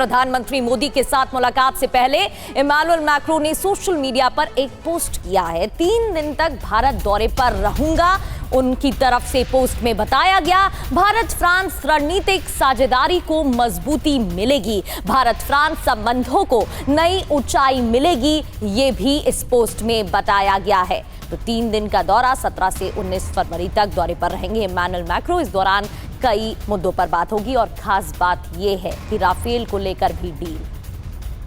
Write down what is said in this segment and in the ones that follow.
प्रधानमंत्री मोदी के साथ मुलाकात से पहले इमैनुअल मैक्रों ने सोशल मीडिया पर एक पोस्ट किया है। 3 दिन तक भारत दौरे पर रहूंगा, उनकी तरफ से पोस्ट में बताया गया भारत फ्रांस रणनीतिक साझेदारी को मजबूती मिलेगी, भारत फ्रांस संबंधों को नई ऊंचाई मिलेगी, ये भी इस पोस्ट में बताया गया है। तो 3 दिन का दौरा 17 से 19 फरवरी तक दौरे पर रहेंगे इमैनुअल मैक्रों। इस दौरान कई मुद्दों पर बात होगी और खास बात यह है कि राफेल को लेकर भी डील।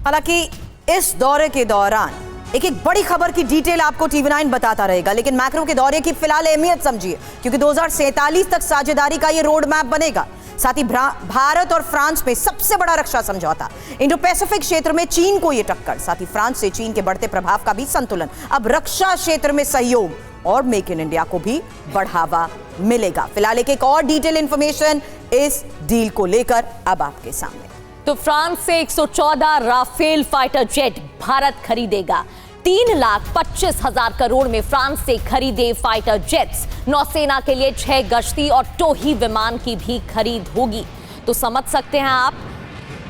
हालांकि इस दौरे के दौरान एक बड़ी खबर की डिटेल आपको TV9 बताता रहेगा, लेकिन मैक्रो के दौरे की फिलहाल अहमियत समझिए, क्योंकि 2047 तक साझेदारी का ये रोड मैप बनेगा। साथ ही भारत और फ्रांस में सबसे बड़ा रक्षा समझौता, इंडो पैसिफिक क्षेत्र में चीन को ये टक्कर, साथ ही फ्रांस से चीन के बढ़ते प्रभाव का भी संतुलन, अब रक्षा क्षेत्र में सहयोग और मेक इन इंडिया को भी बढ़ावा मिलेगा। फिलहाल एक और डिटेल इंफॉर्मेशन इस डील को लेकर अब आपके सामने। तो फ्रांस से 114 राफेल फाइटर जेट भारत खरीदेगा। 3,25,000 करोड़ में फ्रांस से खरीदे फाइटर जेट्स। नौसेना के लिए 6 गश्ती और टोही विमान की भी खरीद होगी। तो समझ सकते हैं आप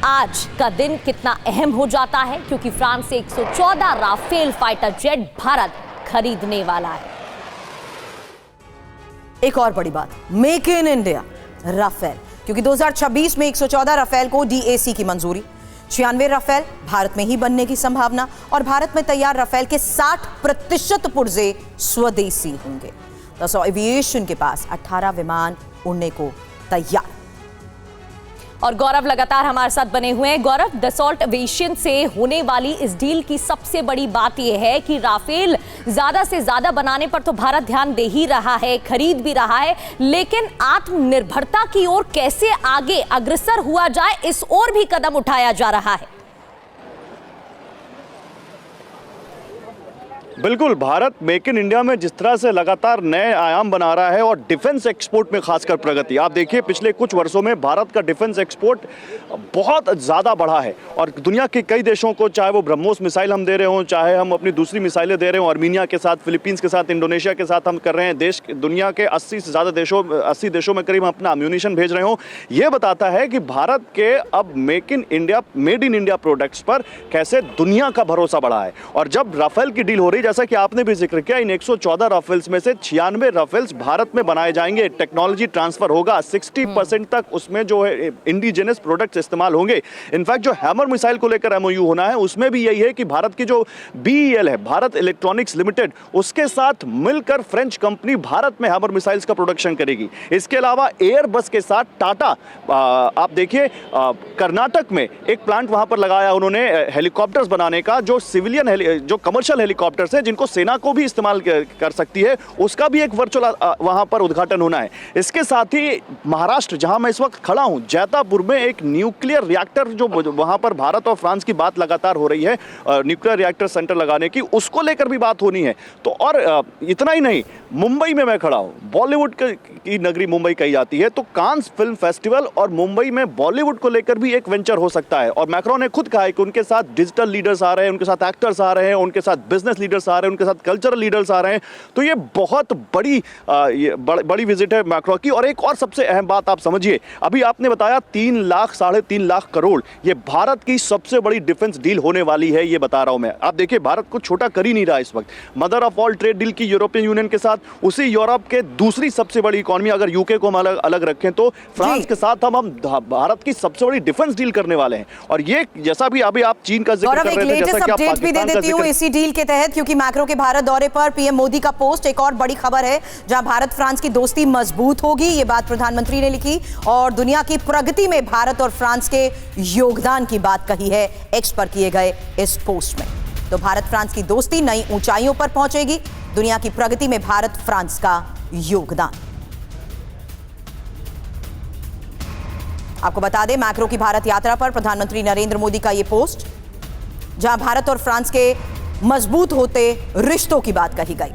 आज का दिन कितना अहम हो जाता है, क्योंकि फ्रांस से 114 राफेल फाइटर जेट भारत खरीदने वाला है। एक और बड़ी बात, मेक इन इंडिया राफेल, क्योंकि 2026 में 114 राफेल को DAC की मंजूरी, 96 राफेल भारत में ही बनने की संभावना और भारत में तैयार राफेल के 60% पुर्जे स्वदेशी होंगे। दसौं एविएशन के पास 18 विमान उड़ने को तैयार। और गौरव लगातार हमारे साथ बने हुए हैं। गौरव, दसॉल्ट एविएशन से होने वाली इस डील की सबसे बड़ी बात यह है कि राफेल ज्यादा से ज्यादा बनाने पर तो भारत ध्यान दे ही रहा है, खरीद भी रहा है, लेकिन आत्मनिर्भरता की ओर कैसे आगे अग्रसर हुआ जाए, इस ओर भी कदम उठाया जा रहा है। बिल्कुल, भारत मेक इन इंडिया में जिस तरह से लगातार नए आयाम बना रहा है और डिफेंस एक्सपोर्ट में खासकर प्रगति, आप देखिए पिछले कुछ वर्षों में भारत का डिफेंस एक्सपोर्ट बहुत ज़्यादा बढ़ा है और दुनिया के कई देशों को, चाहे वो ब्रह्मोस मिसाइल हम दे रहे हों, चाहे हम अपनी दूसरी मिसाइलें दे रहे हों, आर्मीनिया के साथ, फिलीपींस के साथ, इंडोनेशिया के साथ हम कर रहे हैं, दुनिया के 80 से ज़्यादा देशों 80 देशों में करीब हम अपना अम्यूनिशन भेज रहे हों। ये बताता है कि भारत के अब मेड इन इंडिया प्रोडक्ट्स पर कैसे दुनिया का भरोसा बढ़ा है। और जब राफेल की डील हो रही, जैसा कि आपने भी जिक्र किया, इन 114 राफेल्स में से 96 राफेल्स भारत में बनाए जाएंगे, टेक्नोलॉजी ट्रांसफर होगा, 60% तक उसमें जो है इंडिजिनस प्रोडक्ट्स इस्तेमाल होंगे। इनफैक्ट जो हैमर मिसाइल को लेकर MOU होना है, उसमें भी यही है कि भारत की जो BEL है, भारत इलेक्ट्रॉनिक्स लिमिटेड, उसके साथ मिलकर फ्रेंच कंपनी भारत में हैमर मिसाइल्स का प्रोडक्शन करेगी। इसके अलावा एयरबस के साथ टाटा, आप देखिए कर्नाटक में एक प्लांट वहां पर लगाया उन्होंने हेलीकॉप्टर्स बनाने का, जो सिविलियन जो कमर्शियल हेलीकॉप्टर्स है जिनको सेना को भी इस्तेमाल कर सकती है, उसका भी एक वर्चुअल वहां पर उद्घाटन होना है। इसके साथ ही महाराष्ट्र, जहां मैं इस वक्त खड़ा हूं, जैतापुर में एक न्यूक्लियर रिएक्टर, जो वहां पर भारत और फ्रांस की बात लगातार हो रही है, न्यूक्लियर रिएक्टर सेंटर लगाने की, उसको लेकर भी बात होनी है। तो और इतना ही नहीं, मुंबई में मैं खड़ा हूं, बॉलीवुड की नगरी मुंबई कही जाती है, तो कांस फिल्म फेस्टिवल और मुंबई में बॉलीवुड को लेकर भी एक वेंचर हो सकता है। और मैक्रो ने खुद कहा है कि उनके साथ डिजिटल लीडर्स आ रहे हैं, उनके साथ एक्टर्स आ रहे हैं, उनके साथ बिजनेस लीडर्स आ रहे हैं, उनके साथ कल्चरल लीडर्स आ रहे हैं। तो ये बहुत बड़ी विजिट है मैक्रो की। और एक और सबसे अहम बात आप समझिए, अभी आपने बताया 3 लाख, 3.5 लाख करोड़, ये भारत की सबसे बड़ी डिफेंस डील होने वाली है, ये बता रहा हूं मैं। आप देखिए भारत को छोटा कर ही नहीं रहा इस वक्त। Mother of all trade deal की यूरोपियन यूनियन के साथ, उसी यूरोप के दूसरी सबसे बड़ी इकोनॉमी, अगर यूके को हम अलग रखें तो फ्रांस के साथ हम भारत की सबसे बड़ी डिफेंस डील करने वाले हैं। और ये जैसा भी अभी आप चीन का जिक्र कर रहे थे, जैसा कि आप अपडेट भी दे देती हूं इसी डील के तहत, क्योंकि मैक्रो के भारत दौरे पर PM मोदी का पोस्ट एक और बड़ी खबर है, जहां भारत फ्रांस की दोस्ती मजबूत होगी, ये बात प्रधानमंत्री ने लिखी और दुनिया की प्रगति में भारत और फ्रांस के योगदान की बात कही है एक्स पर किए गए इस पोस्ट में। तो भारत फ्रांस की दोस्ती नई ऊंचाइयों पर पहुंचेगी, दुनिया की प्रगति में भारत फ्रांस का योगदान। आपको बता दें, मैक्रो की भारत यात्रा पर प्रधानमंत्री नरेंद्र मोदी का यह पोस्ट, जहां भारत और फ्रांस के मजबूत होते रिश्तों की बात कही गई।